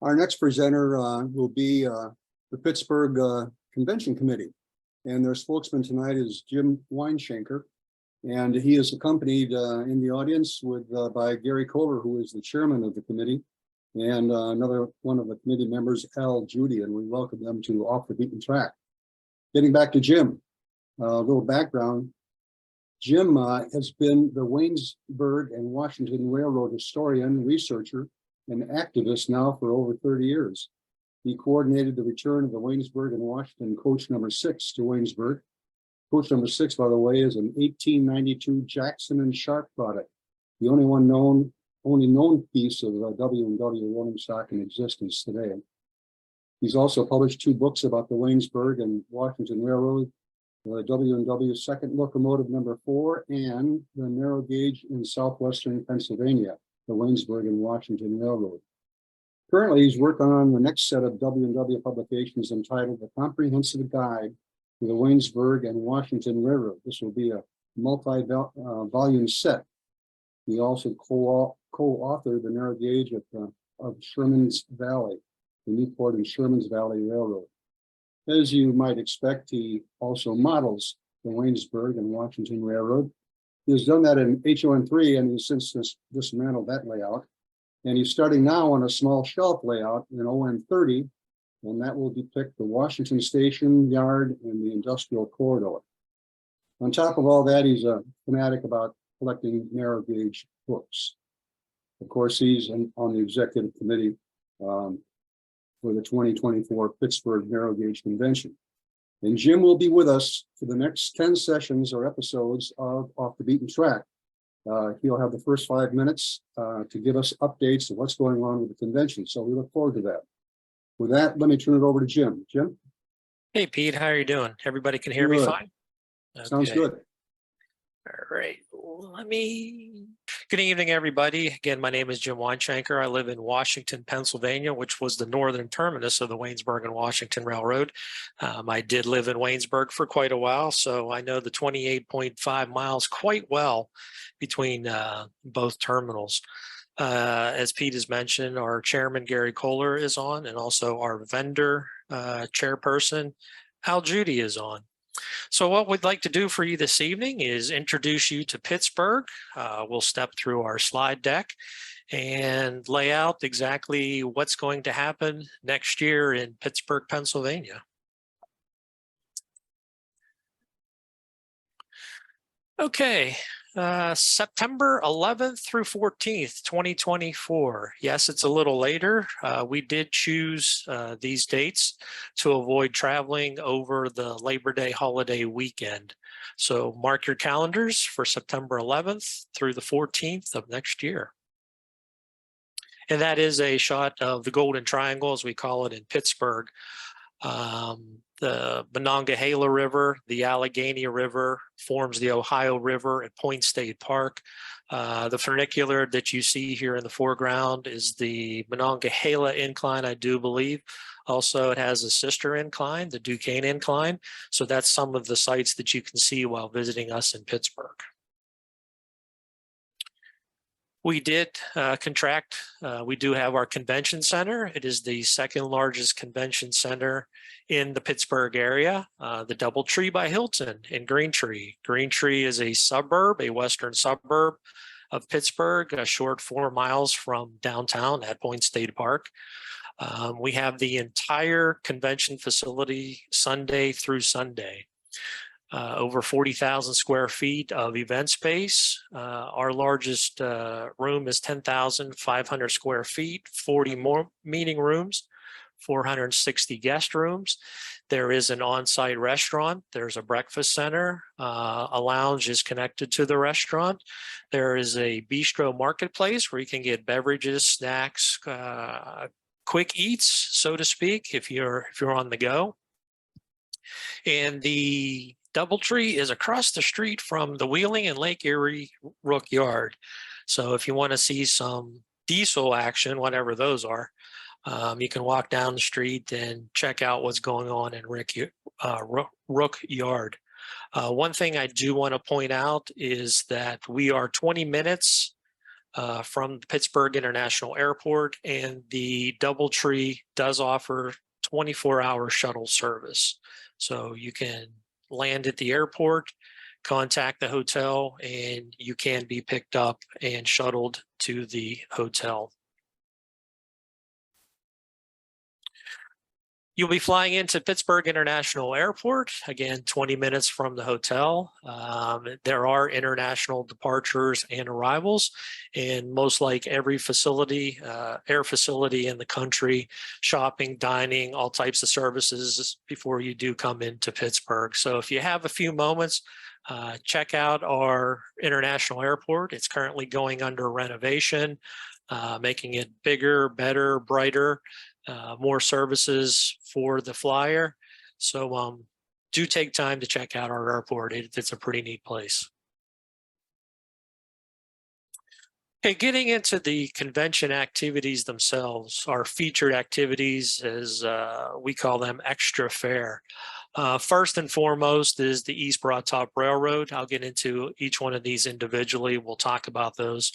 Our next presenter will be the Pittsburgh Convention Committee, and their spokesman tonight is Jim Weinschenker, and he is accompanied in the audience by Gary Kohler, who is the chairman of the committee, and another one of the committee members, Al Judy, and we welcome them to Off the Beaten Track. Getting back to Jim, a little background. Jim has been the Waynesburg and Washington Railroad historian, researcher, and activist now for over 30 years. He coordinated the return of the Waynesburg and Washington coach number 6 to Waynesburg. Coach number 6, by the way, is an 1892 Jackson and Sharp product, the only known piece of W&W rolling stock in existence today. He's also published 2 books about the Waynesburg and Washington Railroad, the W&W second locomotive number 4, and the narrow gauge in southwestern Pennsylvania, the Waynesburg and Washington Railroad. Currently, he's working on the next set of W&W publications entitled The Comprehensive Guide to the Waynesburg and Washington Railroad. This will be a multi-volume set. He also co-authored the narrow gauge of Sherman's Valley, the Newport and Sherman's Valley Railroad. As you might expect, he also models the Waynesburg and Washington Railroad. He has done that in HON3, and he's since dismantled that layout. And he's starting now on a small shelf layout in ON30, and that will depict the Washington Station Yard and the Industrial Corridor. On top of all that, he's a fanatic about collecting narrow gauge books. Of course, he's on the executive committee for the 2024 Pittsburgh Narrow Gauge Convention. And Jim will be with us for the next 10 sessions or episodes of Off the Beaten Track. He'll have the first 5 minutes to give us updates of what's going on with the convention. So we look forward to that. With that, let me turn it over to Jim. Jim? Hey, Pete, how are you doing? Everybody can hear me fine? Okay. Sounds good. All right, good evening, everybody. Again, my name is Jim Weinschenker. I live in Washington, Pennsylvania, which was the northern terminus of the Waynesburg and Washington Railroad. I did live in Waynesburg for quite a while, so I know the 28.5 miles quite well between both terminals. As Pete has mentioned, our chairman, Gary Kohler, is on, and also our vendor chairperson, Al Judy, is on. So what we'd like to do for you this evening is introduce you to Pittsburgh. We'll step through our slide deck and lay out exactly what's going to happen next year in Pittsburgh, Pennsylvania. Okay. September 11th through 14th, 2024. Yes, it's a little later. We did choose these dates to avoid traveling over the Labor Day holiday weekend. So mark your calendars for September 11th through the 14th of next year. And that is a shot of the Golden Triangle, as we call it in Pittsburgh. The Monongahela River, the Allegheny River forms the Ohio River at Point State Park. The funicular that you see here in the foreground is the Monongahela Incline, I do believe. Also, it has a sister incline, the Duquesne Incline. So that's some of the sites that you can see while visiting us in Pittsburgh. We did contract, we do have our convention center. It is the second largest convention center in the Pittsburgh area, the Doubletree by Hilton in Greentree. Greentree is a suburb, a western suburb of Pittsburgh, a short 4 miles from downtown at Point State Park. We have the entire convention facility Sunday through Sunday. Over 40,000 square feet of event space. Our largest room is 10,500 square feet, 40 more meeting rooms, 460 guest rooms. There is an on-site restaurant. There's a breakfast center. A lounge is connected to the restaurant. There is a bistro marketplace where you can get beverages, snacks, quick eats, so to speak, if you're on the go. And the Doubletree is across the street from the Wheeling and Lake Erie Rook Yard. So if you want to see some diesel action, whatever those are, you can walk down the street and check out what's going on in Rook Yard. One thing I do want to point out is that we are 20 minutes from Pittsburgh International Airport, and the DoubleTree does offer 24-hour shuttle service. So you can land at the airport, contact the hotel, and you can be picked up and shuttled to the hotel. You'll be flying into Pittsburgh International Airport, again, 20 minutes from the hotel. There are international departures and arrivals, and most like every facility, air facility in the country, shopping, dining, all types of services before you do come into Pittsburgh. So if you have a few moments, check out our international airport. It's currently going under renovation, making it bigger, better, brighter. More services for the flyer. So do take time to check out our airport. It's a pretty neat place. Okay, getting into the convention activities themselves, our featured activities, as we call them, extra fare. First and foremost is the East Broad Top Railroad. I'll get into each one of these individually. We'll talk about those.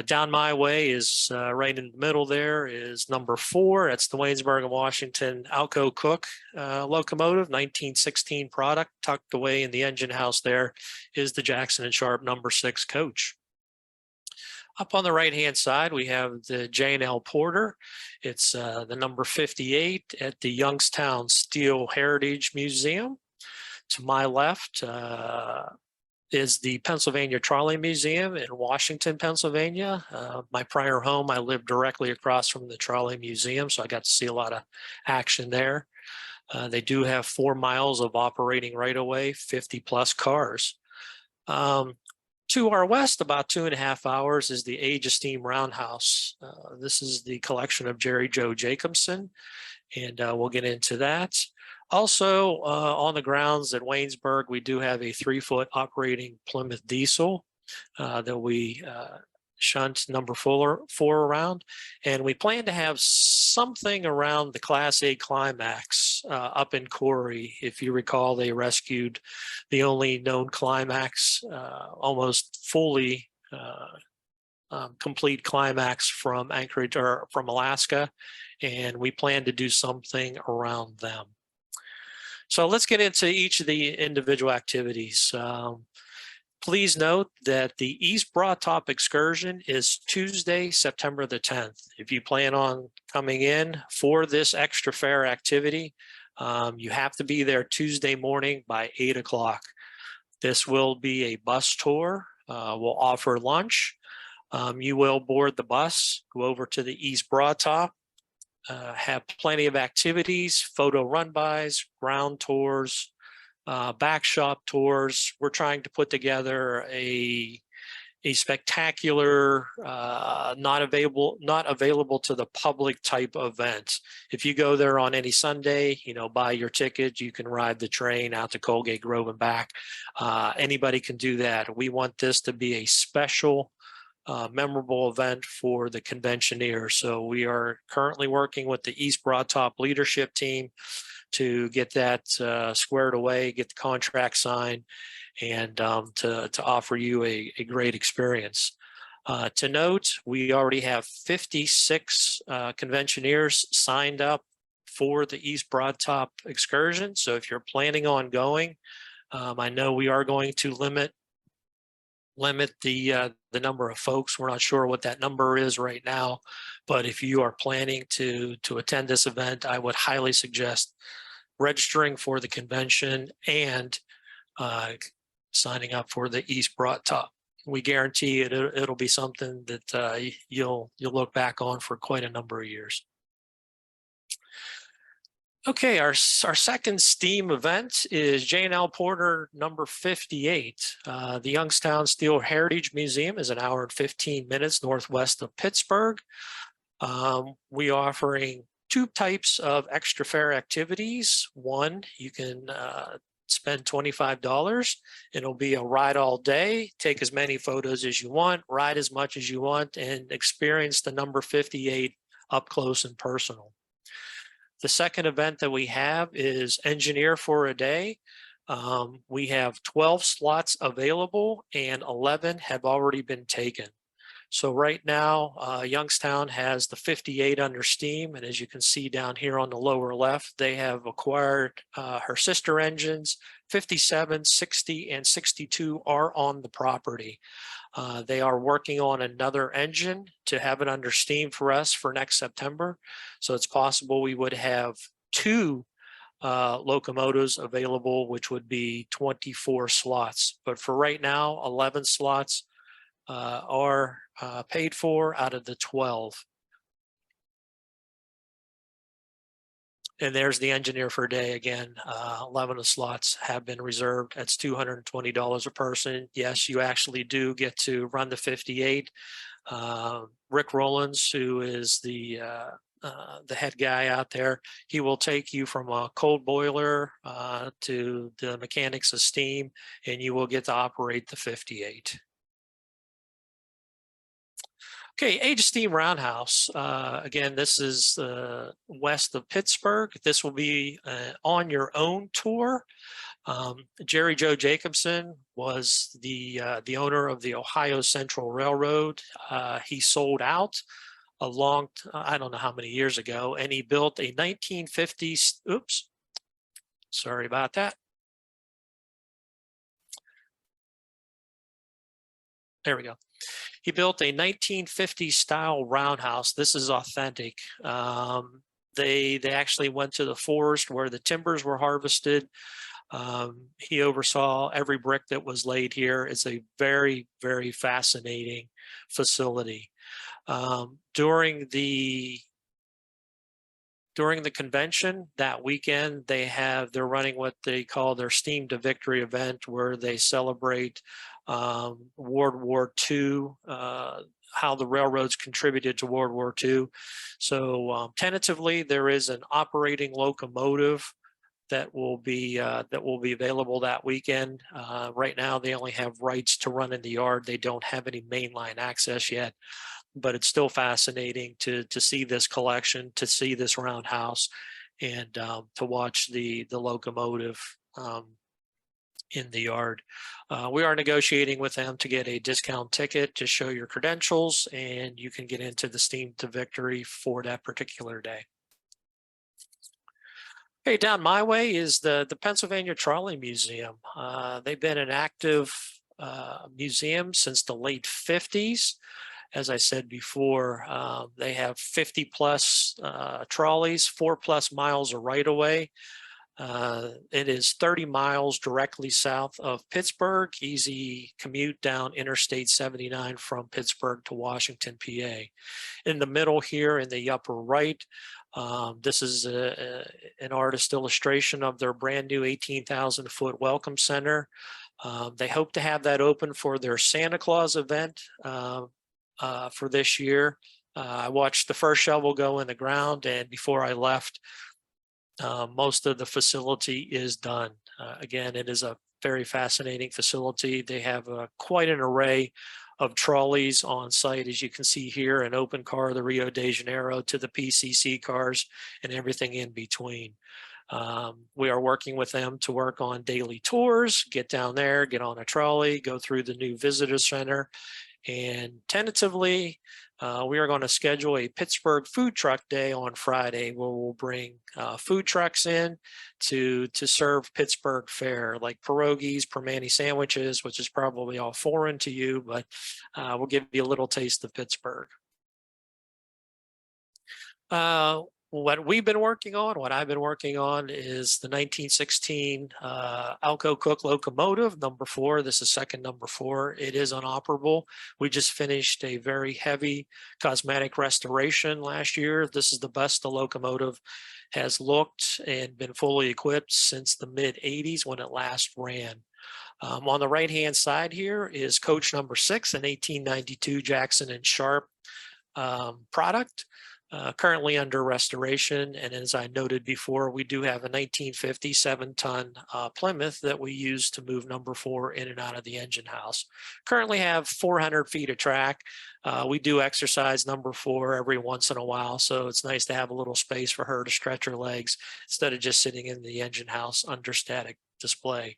Down my way is right in the middle there is number 4. That's the Waynesburg and Washington Alco Cook locomotive, 1916 product. Tucked away in the engine house there is the Jackson and Sharp number 6 coach. Up on the right-hand side, we have the J&L Porter. It's the number 58 at the Youngstown Steel Heritage Museum. To my left is the Pennsylvania Trolley Museum in Washington, Pennsylvania. My prior home, I lived directly across from the Trolley Museum, so I got to see a lot of action there. They do have 4 miles of operating right-of-way, 50-plus cars. To our west, about 2.5 hours, is the Age of Steam Roundhouse. This is the collection of Jerry Joe Jacobson, and we'll get into that. Also, on the grounds at Waynesburg, we do have a 3-foot operating Plymouth diesel that we shunt number 4 around, and we plan to have something around the Class A Climax up in Corey. If you recall, they rescued the only known Climax, almost fully complete Climax from Anchorage or from Alaska, and we plan to do something around them. So let's get into each of the individual activities. Please note that the East Broad Top excursion is Tuesday, September the 10th. If you plan on coming in for this extra fare activity, you have to be there Tuesday morning by 8 o'clock. This will be a bus tour. We'll offer lunch. You will board the bus, go over to the East Broad Top, have plenty of activities, photo run-bys, ground tours, back shop tours. We're trying to put together a spectacular, not available to the public type event. If you go there on any Sunday, buy your ticket, you can ride the train out to Colgate Grove and back. Anybody can do that. We want this to be a special, memorable event for the conventioneers. So we are currently working with the East Broad Top leadership team to get that squared away, get the contract signed, and to offer you a great experience. To note, we already have 56 conventioneers signed up for the East Broad Top excursion. So if you're planning on going, I know we are going to limit the number of folks. We're not sure what that number is right now, but if you are planning to attend this event, I would highly suggest registering for the convention and signing up for the East Broad Top. We guarantee it'll be something that you'll look back on for quite a number of years. Okay, our second STEAM event is J&L Porter number 58. The Youngstown Steel Heritage Museum is 1 hour and 15 minutes northwest of Pittsburgh. We are offering 2 types of extra fare activities. One, you can spend $25. It'll be a ride all day, take as many photos as you want, ride as much as you want, and experience the number 58 up close and personal. The second event that we have is Engineer for a Day. We have 12 slots available and 11 have already been taken. So right now, Youngstown has the 58 under steam. And as you can see down here on the lower left, they have acquired her sister engines. 57, 60, and 62 are on the property. They are working on another engine to have it under steam for us for next September. So it's possible we would have 2 locomotives available, which would be 24 slots. But for right now, 11 slots are paid for out of the 12. And there's the engineer for a day again. 11 of the slots have been reserved. That's $220 a person. Yes, you actually do get to run the 58. Rick Rollins, who is the head guy out there, he will take you from a cold boiler to the mechanics of steam, and you will get to operate the 58. Okay, Age of Steam Roundhouse. Again, this is west of Pittsburgh. This will be on your own tour. Jerry Joe Jacobson was the owner of the Ohio Central Railroad. He sold out a long, I don't know how many years ago, and he built a 1950s, oops, sorry about that. There we go. He built a 1950s style roundhouse. This is authentic. They actually went to the forest where the timbers were harvested. He oversaw every brick that was laid here. It's a very, very fascinating facility. During the convention that weekend, they're running what they call their Steam to Victory event, where they celebrate World War II, how the railroads contributed to World War II. So tentatively, there is an operating locomotive that will be available that weekend. Right now, they only have rights to run in the yard. They don't have any mainline access yet, but it's still fascinating to see this collection, to see this roundhouse, and to watch the locomotive in the yard. We are negotiating with them to get a discount ticket to show your credentials, and you can get into the Steam to Victory for that particular day. Okay, down my way is the Pennsylvania Trolley Museum. They've been an active museum since the late 50s. As I said before, they have 50 plus trolleys, 4+ miles of right of way. It is 30 miles directly south of Pittsburgh, easy commute down Interstate 79 from Pittsburgh to Washington, PA. In the middle here in the upper right, this is an artist illustration of their brand new 18,000 foot welcome center. They hope to have that open for their Santa Claus event for this year. I watched the first shovel go in the ground, and before I left, most of the facility is done. Again, it is a very fascinating facility. They have quite an array of trolleys on site, as you can see here, an open car, the Rio de Janeiro, to the PCC cars, and everything in between. We are working with them to work on daily tours, get down there, get on a trolley, go through the new visitor center, and tentatively, we are going to schedule a Pittsburgh food truck day on Friday, where we'll bring food trucks in to serve Pittsburgh fare, like pierogies, permane sandwiches, which is probably all foreign to you, but we'll give you a little taste of Pittsburgh. What we've been working on, what I've been working on, is the 1916 Alco Cook locomotive, number 4. This is second number 4. It is unoperable. We just finished a very heavy cosmetic restoration last year. This is the best the locomotive has looked and been fully equipped since the mid-'80s when it last ran. On the right-hand side here is coach number 6, an 1892 Jackson and Sharp product. Currently under restoration, and as I noted before, we do have a 1950 7-ton Plymouth that we use to move number 4 in and out of the engine house. Currently have 400 feet of track. We do exercise number 4 every once in a while, so it's nice to have a little space for her to stretch her legs instead of just sitting in the engine house under static display.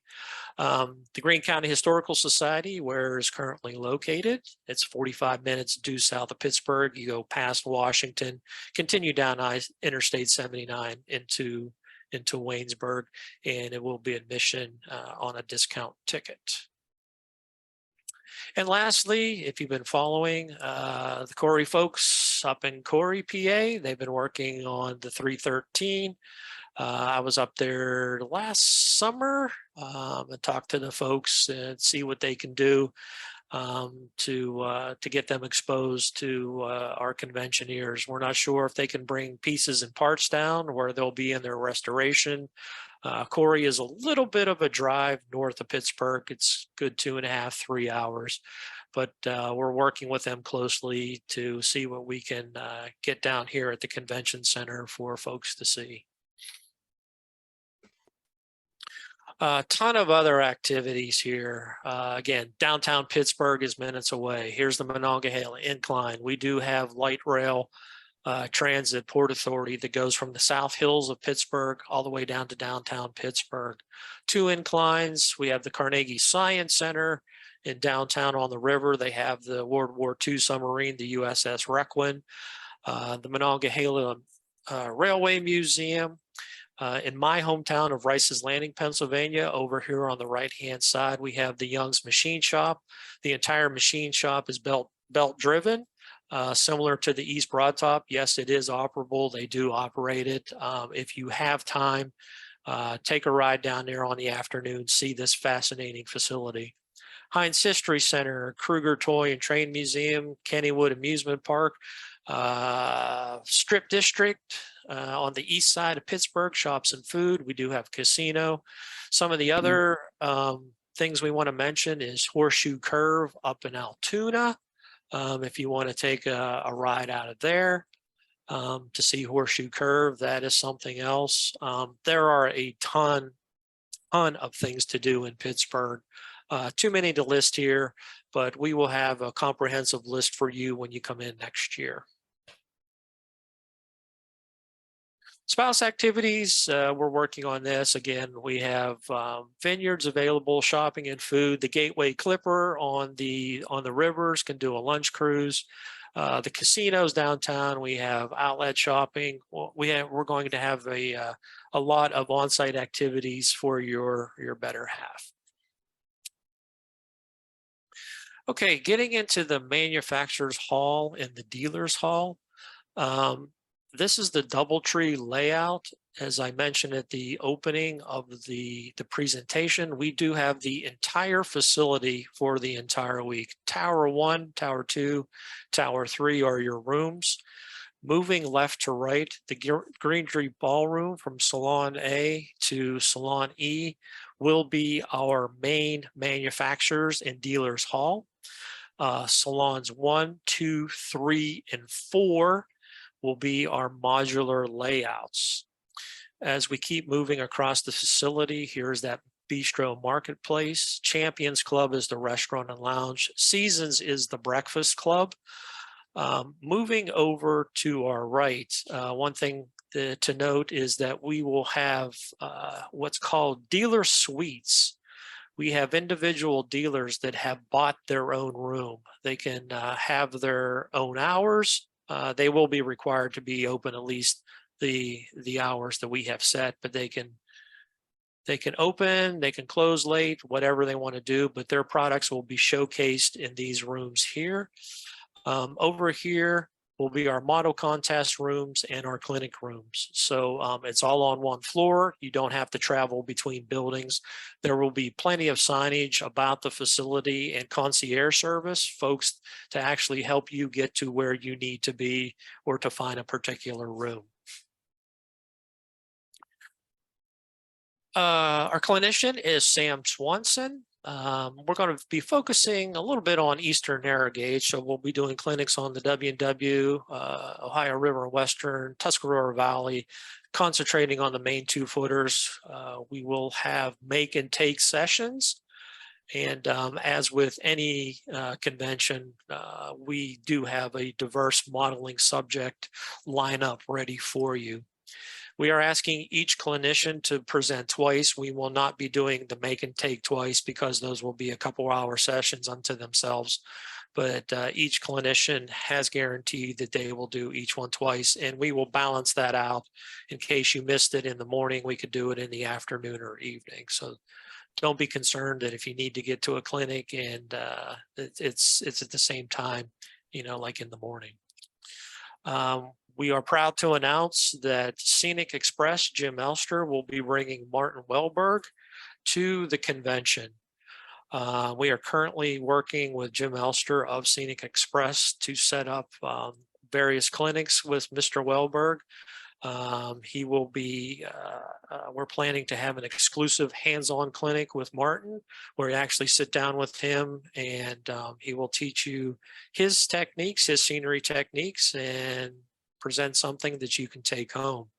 The Greene County Historical Society, where it's currently located, it's 45 minutes due south of Pittsburgh. You go past Washington, continue down Interstate 79 into Waynesburg, and it will be admission on a discount ticket. And lastly, if you've been following the Corey folks up in Corey, PA, they've been working on the 313. I was up there last summer and talked to the folks and see what they can do to get them exposed to our conventioneers. We're not sure if they can bring pieces and parts down where they'll be in their restoration. Corey is a little bit of a drive north of Pittsburgh. It's good 2.5, 3 hours, but we're working with them closely to see what we can get down here at the convention center for folks to see. A ton of other activities here. Again, downtown Pittsburgh is minutes away. Here's the Monongahela Incline. We do have light rail transit port authority that goes from the South Hills of Pittsburgh all the way down to downtown Pittsburgh. 2 inclines. We have the Carnegie Science Center in downtown on the river. They have the World War II submarine, the USS Requin, the Monongahela Railway Museum. In my hometown of Rice's Landing, Pennsylvania, over here on the right-hand side, we have the Young's Machine Shop. The entire machine shop is belt driven. Similar to the East Broad Top. Yes, it is operable. They do operate it. If you have time, take a ride down there on the afternoon, see this fascinating facility. Heinz History Center, Kruger Toy and Train Museum, Kennywood Amusement Park, Strip District on the east side of Pittsburgh, shops and food. We do have casino. Some of the other things we want to mention is Horseshoe Curve up in Altoona. If you want to take a ride out of there to see Horseshoe Curve, that is something else. There are a ton of things to do in Pittsburgh. Too many to list here, but we will have a comprehensive list for you when you come in next year. Spouse activities, we're working on this. Again, we have vineyards available, shopping and food. The Gateway Clipper on the rivers can do a lunch cruise. The casinos downtown, we have outlet shopping. We're going to have a lot of on-site activities for your better half. Okay, getting into the manufacturer's hall and the dealer's hall. This is the DoubleTree layout. As I mentioned at the opening of the presentation, we do have the entire facility for the entire week. Tower 1, Tower 2, Tower 3 are your rooms. Moving left to right, the Green Tree Ballroom from Salon A to Salon E will be our main manufacturers and dealers hall. Salons 1, 2, 3, and 4 will be our modular layouts. As we keep moving across the facility, here's that Bistro Marketplace. Champions Club is the restaurant and lounge. Seasons is the breakfast club. Moving over to our right, one thing to note is that we will have what's called dealer suites. We have individual dealers that have bought their own room. They can have their own hours. They will be required to be open at least the hours that we have set, but they can open, they can close late, whatever they want to do, but their products will be showcased in these rooms here. Over here will be our model contest rooms and our clinic rooms. So it's all on one floor. You don't have to travel between buildings. There will be plenty of signage about the facility and concierge service, folks to actually help you get to where you need to be or to find a particular room. Our clinician is Sam Swanson. We're going to be focusing a little bit on Eastern narrow gauge, so we'll be doing clinics on the W&W, Ohio River and Western, Tuscarora Valley, concentrating on the main 2-footers. We will have make and take sessions, and as with any convention, we do have a diverse modeling subject lineup ready for you. We are asking each clinician to present twice. We will not be doing the make and take twice because those will be a couple-hour sessions unto themselves. But each clinician has guaranteed that they will do each one twice, and we will balance that out. In case you missed it in the morning, we could do it in the afternoon or evening. So don't be concerned that if you need to get to a clinic and it's at the same time, like in the morning. We are proud to announce that Scenic Express, Jim Elster, will be bringing Martin Wellberg to the convention. We are currently working with Jim Elster of Scenic Express to set up various clinics with Mr. Wellberg. He will be, we're planning to have an exclusive hands-on clinic with Martin, where you actually sit down with him and he will teach you his techniques, his scenery techniques, and present something that you can take home.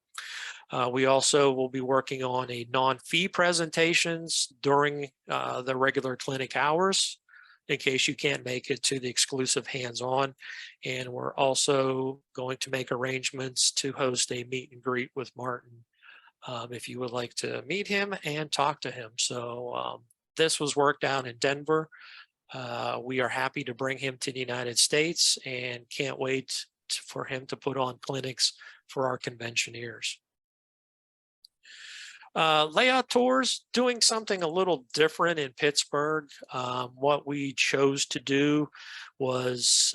We also will be working on a non-fee presentations during the regular clinic hours, in case you can't make it to the exclusive hands-on. And we're also going to make arrangements to host a meet and greet with Martin if you would like to meet him and talk to him. So this was worked out in Denver. We are happy to bring him to the United States and can't wait for him to put on clinics for our conventioneers. Layout tours, doing something a little different in Pittsburgh. What we chose to do was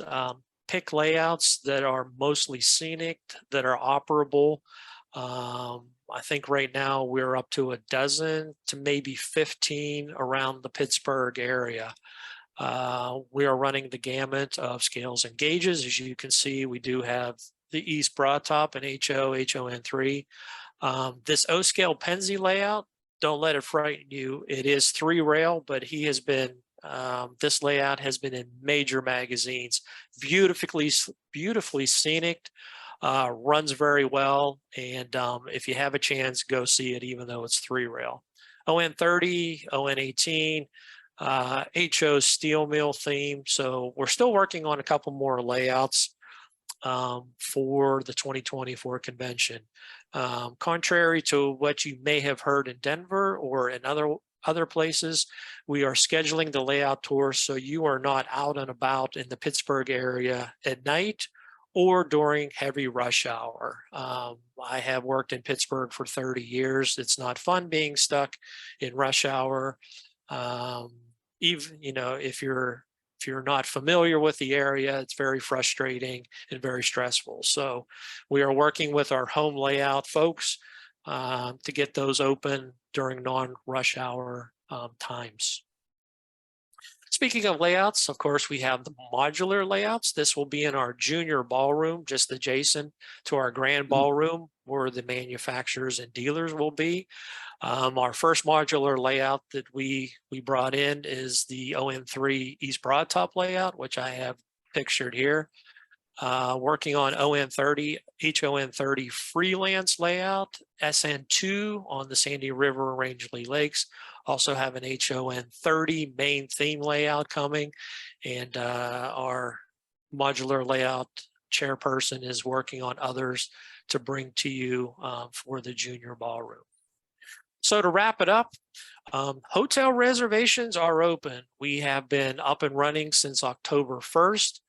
pick layouts that are mostly scenic, that are operable. I think right now we're up to a dozen to maybe 15 around the Pittsburgh area. We are running the gamut of scales and gauges. As you can see, we do have the East Broad Top and HON3. This O-scale Penzi layout, don't let it frighten you. It is 3-rail, but he has been, this layout has been in major magazines, beautifully scenic, runs very well. And if you have a chance, go see it, even though it's 3-rail. ON30, ON18, HO steel mill theme. So we're still working on a couple more layouts for the 2024 convention. Contrary to what you may have heard in Denver or in other places, we are scheduling the layout tour so you are not out and about in the Pittsburgh area at night or during heavy rush hour. I have worked in Pittsburgh for 30 years. It's not fun being stuck in rush hour. Even, if you're not familiar with the area, it's very frustrating and very stressful. So we are working with our home layout folks to get those open during non-rush hour times. Speaking of layouts, of course, we have the modular layouts. This will be in our junior ballroom, just adjacent to our grand ballroom, where the manufacturers and dealers will be. Our first modular layout that we brought in is the ON3 East Broad Top layout, which I have pictured here. Working on ON30, HON30 freelance layout, SN2 on the Sandy River and Rangeley Lakes. Also have an HON30 main theme layout coming, and our modular layout chairperson is working on others to bring to you for the junior ballroom. So to wrap it up, hotel reservations are open. We have been up and running since October 1st.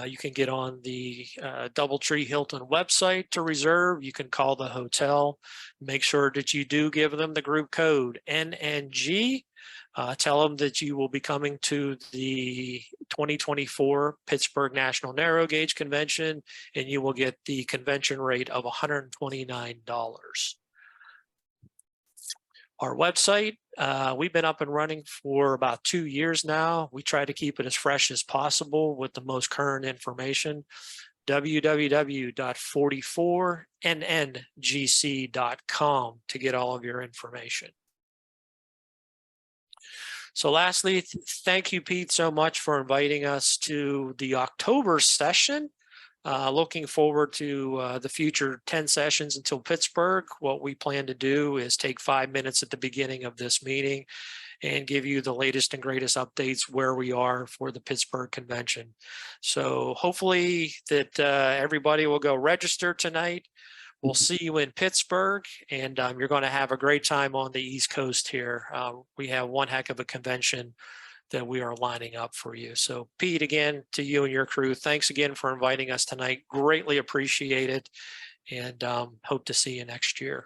You can get on the DoubleTree Hilton website to reserve. You can call the hotel. Make sure that you do give them the group code NNG. Tell them that you will be coming to the 2024 Pittsburgh National Narrow Gauge Convention, and you will get the convention rate of $129. Our website, we've been up and running for about 2 years now. We try to keep it as fresh as possible with the most current information. www.44nngc.com to get all of your information. So lastly, thank you, Pete, so much for inviting us to the October session. Looking forward to the future 10 sessions until Pittsburgh. What we plan to do is take 5 minutes at the beginning of this meeting and give you the latest and greatest updates where we are for the Pittsburgh convention. So hopefully that everybody will go register tonight. we'll see you in Pittsburgh, and you're going to have a great time on the East Coast here. We have one heck of a convention that we are lining up for you. So Pete, again, to you and your crew, thanks again for inviting us tonight. Greatly appreciate it, and hope to see you next year.